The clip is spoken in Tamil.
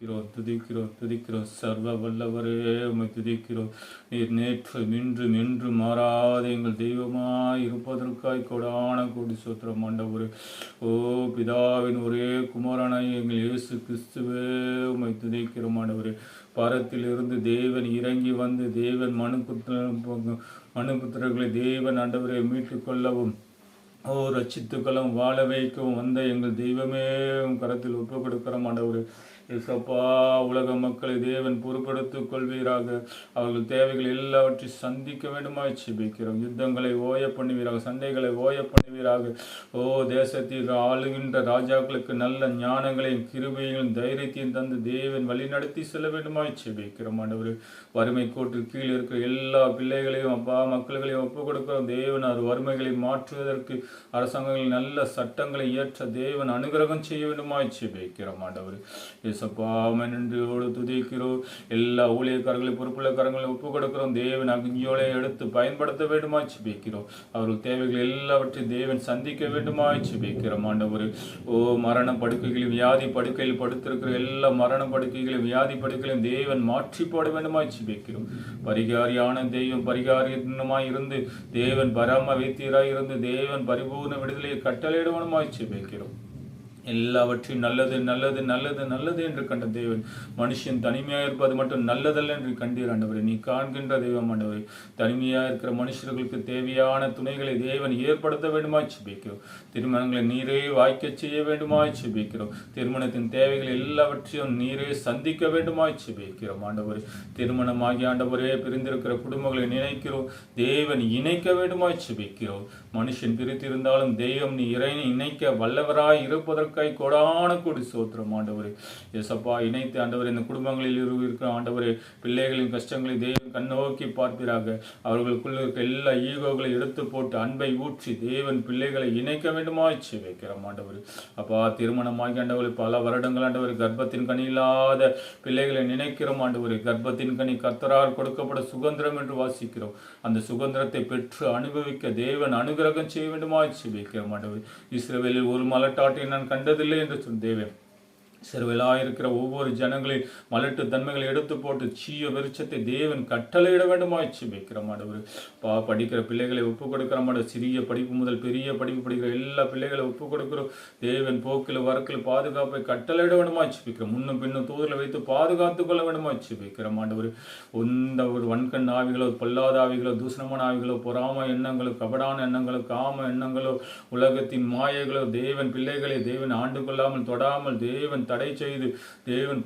துதிக்கிறோம் துதிக்கிறோம் சர்வ வல்லவரே உம்மை துதிக்கிறோம். நீர் நேற்று இன்றும் என்றும் மாறாத எங்கள் தெய்வமாய் இருப்பதற்காய் கொடான கோடி சோத்திரம் ஆண்டவரே. ஓ பிதாவின் ஒரே குமாரனாய் எங்கள் இயேசு கிறிஸ்துவே உம்மை துதிக்கிறோம் ஆண்டவரே. பரத்திலிருந்து தேவன் இறங்கி வந்து தேவன் மனுபுத்திரர்களை தேவன் ஆண்டவரை மீட்டுக் கொள்ளவும் ரட்சித்துக்களும் வாழ வைக்கவும் வந்த எங்கள் தெய்வமே கரத்தில் ஒப்பு கொடுக்கிறோம் ஆண்டவரே. இசப்பா உலக மக்களை தேவன் பொறுப்படுத்திக் கொள்வீராக. அவர்கள் தேவைகள் எல்லாவற்றையும் சந்திக்க வேண்டுமாய் செபிக்கிறோம். யுத்தங்களை ஓய பண்ணுவீராக, சண்டைகளை ஓய பண்ணுவீராக. ஓ தேசத்தில் ஆளுகின்ற ராஜாக்களுக்கு நல்ல ஞானங்களையும் கிருபையும் தைரியத்தையும் தந்து தேவன் வழி நடத்தி செல்ல வேண்டுமாய் செபிக்கிறோம் ஆண்டவரே. வறுமை கோட்டில் கீழே இருக்கிற எல்லா பிள்ளைகளையும் அப்பா மக்கள்களையும் ஒப்பு கொடுக்கிறோம். தேவன் அது வறுமைகளை மாற்றுவதற்கு அரசாங்கங்களில் நல்ல சட்டங்களை இயற்ற தேவன் அனுகிரகம் செய்ய வேண்டுமாய் செபிக்கிறோம் ஆண்டவரே. நன்றியோடு துதிக்கிறோம். எல்லா ஊழியக்காரர்களை பொறுப்புள்ள கரங்களை ஒப்பு கொடுக்கிறோம். தேவன் அக்னியோலை எடுத்து பயன்படுத்த வேண்டுமாய் செபிக்கிறோம். அவர்கள் தேவைகள் எல்லாவற்றையும் தேவன் சந்திக்க வேண்டுமாய் செபிக்கிறோம் ஆண்டவரே. ஓ மரண படுக்கைகளையும் வியாதி படுக்கையில் படுத்திருக்கிற எல்லா மரண படுக்கைகளையும் வியாதி படுக்கைகளையும் தேவன் மாற்றி போட வேண்டுமாய் செபிக்கிறோம். பரிகாரியான தெய்வம் பரிகாரியமாய் இருந்து தேவன் பராம வைத்தியராய் இருந்து தேவன் பரிபூர்ண விடுதலையை கட்டளையிடுவனுமாய் செபிக்கிறோம். எல்லாவற்றையும் நல்லது நல்லது நல்லது நல்லது என்று கண்ட தேவன் மனுஷன் தனிமையாக இருப்பது மட்டும் நல்லதல்ல என்று கண்டீர் ஆண்டவரே. நீ காண்கின்ற தெய்வம் ஆண்டவரே. தனிமையாக இருக்கிற மனுஷர்களுக்கு தேவையான துணைகளை தேவன் ஏற்படுத்த வேண்டுமாய் செபிக்கிறோம். திருமணங்களை நீரே வாய்க்க செய்ய வேண்டுமாய் செபிக்கிறோம். திருமணத்தின் தேவைகள் எல்லாவற்றையும் நீரே சந்திக்க வேண்டுமாய் செபிக்கிறோம் ஆண்டவரே. திருமணமாகி ஆண்டவரே பிரிந்திருக்கிற குடும்பங்களை நினைக்கிறோம். தேவன் இணைக்க வேண்டுமாய் செபிக்கிறோம். மனுஷன் பிரித்திருந்தாலும் தெய்வம் நீ இணைக்க வல்லவராய் இருப்பதற்கு கொடான கூடி சோத்திரம் ஆண்டவரே. எசப்பா இணைத்து ஆண்டவரே இந்த குடும்பங்களில் இருக்கிற ஆண்டவரே பிள்ளைகளின் கஷ்டங்களை தேவன் கண்ணோக்கி பார்ப்பீராக. அவர்களுக்குள்ள இருக்க எல்லா ஈகோகளை எடுத்து போட்டு அன்பை ஊற்றி தேவன் பிள்ளைகளை இணைக்க வேண்டுமாய் வைக்கிறோம் ஆண்டவரே. அப்பா திருமணமாகி ஆண்டவரே பல வருடங்கள் ஆண்டவரே கர்ப்பத்தின் கனி இல்லாத பிள்ளைகளை நினைக்கிறோம் ஆண்டவரே. கர்ப்பத்தின் கனி கர்த்தரால் கொடுக்கப்பட சுதந்திரம் என்று வாசிக்கிறோம். அந்த சுதந்திரத்தை பெற்று அனுபவிக்க தேவன் அனுகிரகம் செய்ய வேண்டுமாய் வைக்கிறோம் ஆண்டவரே. இஸ்ரவேலில் ஒரு மலட்டாட்டை நான் கண்டதில்லை என்று சொன்ன தேவன் சிறுவிலாயிருக்கிற ஒவ்வொரு ஜனங்களின் மலட்டு தன்மைகளை எடுத்து போட்டு சீய விருட்சத்தை தேவன் கட்டளையிட வேண்டுமாய் வைக்கிற மாட்டவர். படிக்கிற பிள்ளைகளை ஒப்பு கொடுக்கிற மாட்டவர். சிறிய படிப்பு முதல் பெரிய படிப்பு படிக்கிற எல்லா பிள்ளைகளை ஒப்பு கொடுக்கிறோம். தேவன் போக்கில் வரக்கில் பாதுகாப்பை கட்டளையிட வேண்டுமாய் வைக்கிறோம். முன்னும் பின்னும் தூதரில் வைத்து பாதுகாத்துக் கொள்ள வேண்டுமாய் வைக்கிற மாட்டவர். எந்த ஒரு வன்கண் ஆவிகளோ பொல்லாத ஆவிகளோ தூசணமான ஆவிகளோ பொறாம எண்ணங்களோ கபடான எண்ணங்களோ காம எண்ணங்களோ உலகத்தின் மாயைகளோ தேவன் பிள்ளைகளை தேவன் ஆண்டு கொள்ளாமல் தொடாமல் தேவன் தடை செய்து தேவன்